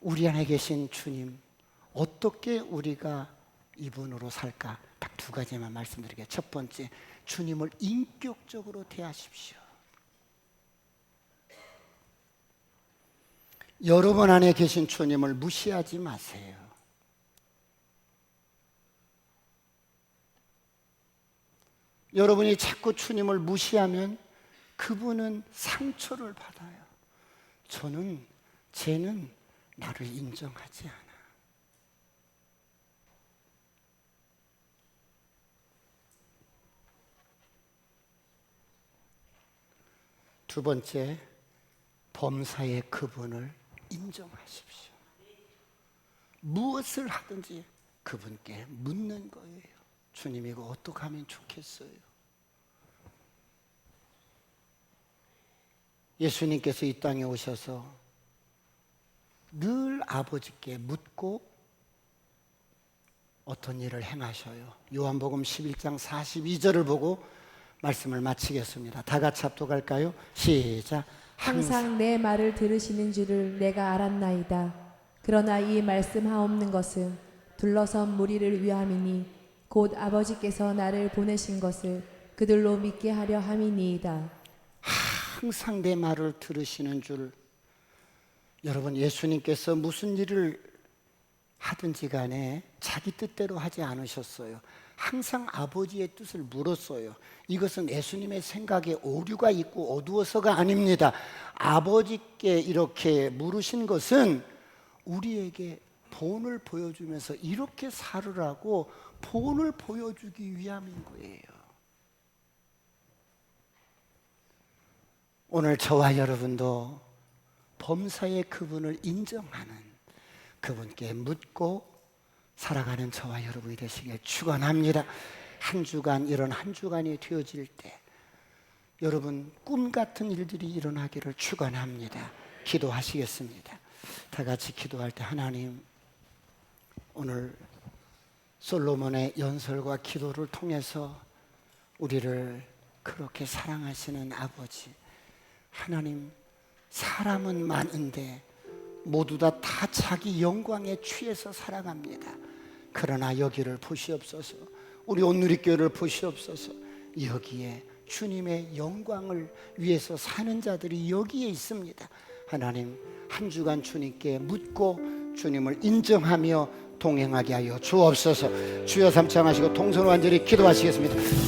우리 안에 계신 주님, 어떻게 우리가 이분으로 살까? 딱 두 가지만 말씀드릴게요. 첫 번째, 주님을 인격적으로 대하십시오. 여러분 안에 계신 주님을 무시하지 마세요. 여러분이 자꾸 주님을 무시하면 그분은 상처를 받아요. 쟤는 나를 인정하지 않아. 두 번째, 범사의 그분을 인정하십시오. 무엇을 하든지 그분께 묻는 거예요. 주님, 이거 어떻게 하면 좋겠어요? 예수님께서 이 땅에 오셔서 늘 아버지께 묻고 어떤 일을 행하셔요. 요한복음 11장 42절을 보고 말씀을 마치겠습니다. 다 같이 합독할까요? 시작. 항상 내 말을 들으시는 줄을 내가 알았나이다. 그러나 이 말씀하옵는 것은 둘러선 무리를 위함이니 곧 아버지께서 나를 보내신 것을 그들로 믿게 하려 함이니이다. 항상 내 말을 들으시는 줄. 여러분, 예수님께서 무슨 일을 하든지 간에 자기 뜻대로 하지 않으셨어요. 항상 아버지의 뜻을 물었어요. 이것은 예수님의 생각에 오류가 있고 어두워서가 아닙니다. 아버지께 이렇게 물으신 것은 우리에게 본을 보여주면서 이렇게 살으라고 본을 보여주기 위함인 거예요. 오늘 저와 여러분도 범사의 그분을 인정하는, 그분께 묻고 살아가는 저와 여러분이 되시길 축원합니다. 한 주간, 이런 한 주간이 되어질 때 여러분 꿈 같은 일들이 일어나기를 축원합니다. 기도하시겠습니다. 다 같이 기도할 때, 하나님, 오늘 솔로몬의 연설과 기도를 통해서 우리를 그렇게 사랑하시는 아버지, 하나님, 사람은 많은데 모두 다 자기 영광에 취해서 살아갑니다. 그러나 여기를 보시옵소서. 우리 온누리교회를 보시옵소서. 여기에 주님의 영광을 위해서 사는 자들이 여기에 있습니다. 하나님, 한 주간 주님께 묻고 주님을 인정하며 동행하게 하여 주옵소서. 주여 삼창하시고 동선 완전히 기도하시겠습니다.